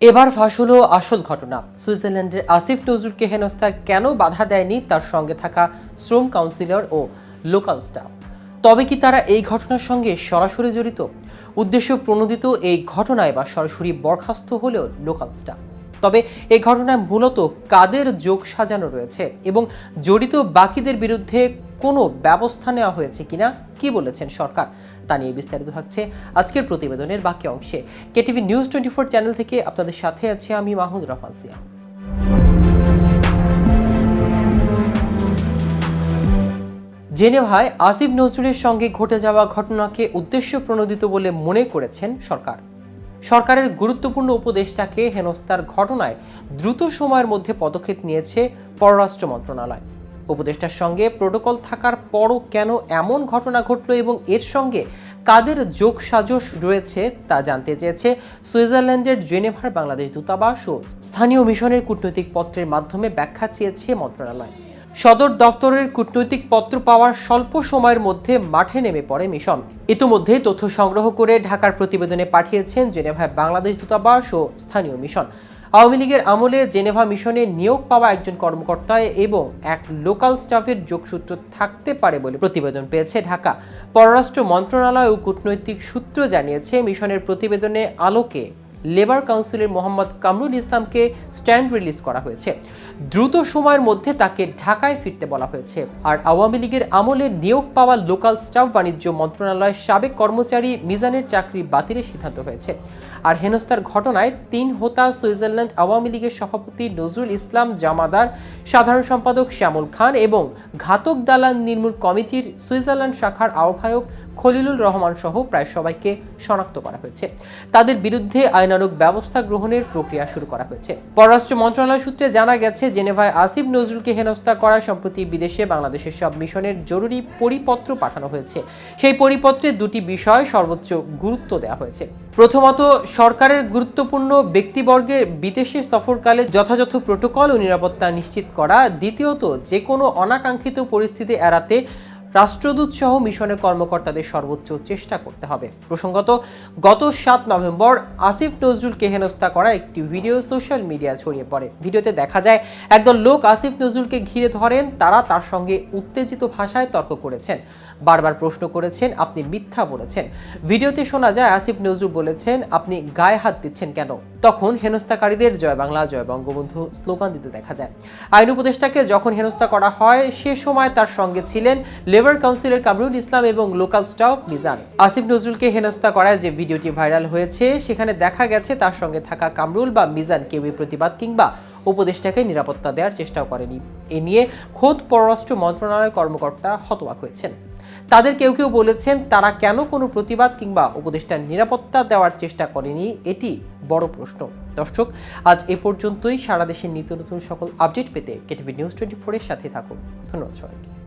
এবার ফাঁস হলো আসল ঘটনা। সুইজারল্যান্ডের আসিফ নজরুলকে হেনস্থা কেন বাধা দেয়নি তার সঙ্গে থাকা শ্রম কাউন্সিলর ও লোকাল স্টাফ। তবে কি তারা এই ঘটনার সঙ্গে সরাসরি জড়িত? উদ্দেশ্য প্রণোদিত এই ঘটনায় বা সরাসরি বরখাস্ত হলেও লোকাল স্টাফ। তবে এই ঘটনায় মূলত কাদের যোগ সাজানো রয়েছে এবং জড়িত বাকিদের বিরুদ্ধে কোনো ব্যবস্থা নেওয়া হয়েছে কিনা, কি বলেছেন সরকার, তা নিয়ে বিস্তারিত থাকছে আজকের প্রতিবেদনের বাকি অংশে। কেটিভি নিউজ 24 চ্যানেল থেকে আপনাদের সাথে আছি আমি মাহমুদ রহমান সিয়া। জেনেভায় আসিফ নজরুলের সঙ্গে ঘটে যাওয়া ঘটনাকে উদ্দেশ্য প্রণোদিত বলে মনে করেছেন সরকার। সরকারের গুরুত্বপূর্ণ উপদেষ্টাকে হেনস্থার ঘটনায় দ্রুত সময়ের মধ্যে পদক্ষেপ নিয়েছে পররাষ্ট্র মন্ত্রণালয়। উপদেষ্টার সঙ্গে প্রোটোকল থাকার পরও কেন এমন ঘটনা ঘটল এবং এর সঙ্গে কাদের যোগসাজশ রয়েছে তা জানতে চেয়েছে সুইজারল্যান্ডের জেনেভার বাংলাদেশ দূতাবাস ও স্থানীয় মিশনের কূটনৈতিক পত্রের মাধ্যমে ব্যাখ্যা চেয়েছে মন্ত্রণালয়। সদর দফতরের কূটনৈতিক পত্র পাওয়ার স্বল্প সময়ের মধ্যে মাঠে নেমে পড়ে মিশন। ইতিমধ্যে তথ্য সংগ্রহ করে ঢাকার প্রতিবেদনে পাঠিয়েছেন জেনেভায় বাংলাদেশ দূতাবাস ও স্থানীয় মিশন। আওয়ামী লীগের আমলে জেনেভা মিশনে নিয়োগ পাওয়া একজন কর্মকর্তা এবং এক লোকাল স্টাফের যোগসূত্র থাকতে পারে বলে প্রতিবেদন পেয়েছে ঢাকা। পররাষ্ট্র মন্ত্রণালয় ও কূটনৈতিক সূত্র জানিয়েছে, মিশনের প্রতিবেদনে আলোকে লেবার কাউন্সিলের মোহাম্মদ কামরুল ইসলামকে স্ট্যান্ড রিলিজ করা হয়েছে। দ্রুত সময়ের মধ্যে তাকে ঢাকায় ফিরতে বলা হয়েছে। আর আওয়ামী লীগের আমলে নিয়োগ পাওয়া লোকাল স্টাফ বাণিজ্য মন্ত্রণালয়ের সাবেক কর্মচারী মিজানের চাকরি বাতিলের সিদ্ধান্ত হয়েছে। আর হেনস্থার ঘটনায় 3 হোতা সুইজারল্যান্ড আওয়ামী লীগের সভাপতি নজরুল ইসলাম জামাদার, সাধারণ সম্পাদক শ্যামল খান এবং ঘাতক দালান নির্মূল কমিটির সুইজারল্যান্ড শাখার আহ্বায়ক খলিলুর রহমান সহ প্রায় সবাইকে শনাক্ত করা হয়েছে। তাদের বিরুদ্ধে আইনানুগ ব্যবস্থা গ্রহণের প্রক্রিয়া শুরু করা হয়েছে। পররাষ্ট্র মন্ত্রণালয় সূত্রে জানা গেছে, জেনেভায় আসিফ নজরুলকে হেনস্থা করায় সম্প্রতি বিদেশে বাংলাদেশের সব মিশনের জরুরি পরিপত্র পাঠানো হয়েছে। সেই পরিপত্রে 2টি বিষয় সর্বোচ্চ গুরুত্ব দেওয়া হয়েছে। প্রথমত, সরকারের গুরুত্বপূর্ণ ব্যক্তিবর্গের বিদেশে সফরকালে যথাযথ প্রোটোকল ও নিরাপত্তা নিশ্চিত করা। দ্বিতীয়ত, যে কোনো অনাকাঙ্ক্ষিত পরিস্থিতি এড়াতে রাষ্ট্রদূত সহ মিশনের কর্মকর্তাদের সর্বোচ্চ চেষ্টা করতে হবে। প্রসঙ্গত, গত 7 নভেম্বর আসিফ নজরুলকে হেনস্থা করা একটি ভিডিও সোশ্যাল মিডিয়া ছড়িয়ে পড়ে। ভিডিওতে দেখা যায় একদল লোক আসিফ নজরুলকে ঘিরে ধরেন। তারা তার সঙ্গে উত্তেজিত ভাষায় তর্ক করেছেন, বারবার প্রশ্ন করেছেন, আপনি মিথ্যা বলেছেন। ভিডিওতে শোনা যায় আসিফ নজরুল বলেছেন, আপনি গায়ে হাত দিচ্ছেন কেন? তখন হেনস্থাকারীদের জয় বাংলা জয় বঙ্গবন্ধু স্লোগান দিতে দেখা যায়। আইন উপদেষ্টাকে যখন হেনস্থা করা হয় সে সময় তার সঙ্গে ছিলেন লেবার কাউন্সিলের কামরুল ইসলাম এবং লোকাল স্টাফ মিজান। আসিফ নজরুলকে হেনস্থা করায় যে ভিডিওটি ভাইরাল হয়েছে সেখানে দেখা গেছে তার সঙ্গে থাকা কামরুল বা মিজান কেউই প্রতিবাদ কিংবা উপদেষ্টাকে নিরাপত্তা দেওয়ার চেষ্টাও করেনি। এ নিয়ে খোদ পররাষ্ট্র মন্ত্রণালয়ের কর্মকর্তা হতবাক হয়েছেন। তাদের কেউ কেউ বলেছেন তারা কেন কোনো প্রতিবাদ কিংবা উপদেষ্টার নিরাপত্তা দেওয়ার চেষ্টা করেনি, এটি বড় প্রশ্ন। দর্শক, আজ এ পর্যন্তই। সারা দেশের নিত্য নতুন সকল আপডেট পেতে কেটিভি নিউজ 24 এর সাথে থাকুন। ধন্যবাদ সবাইকে।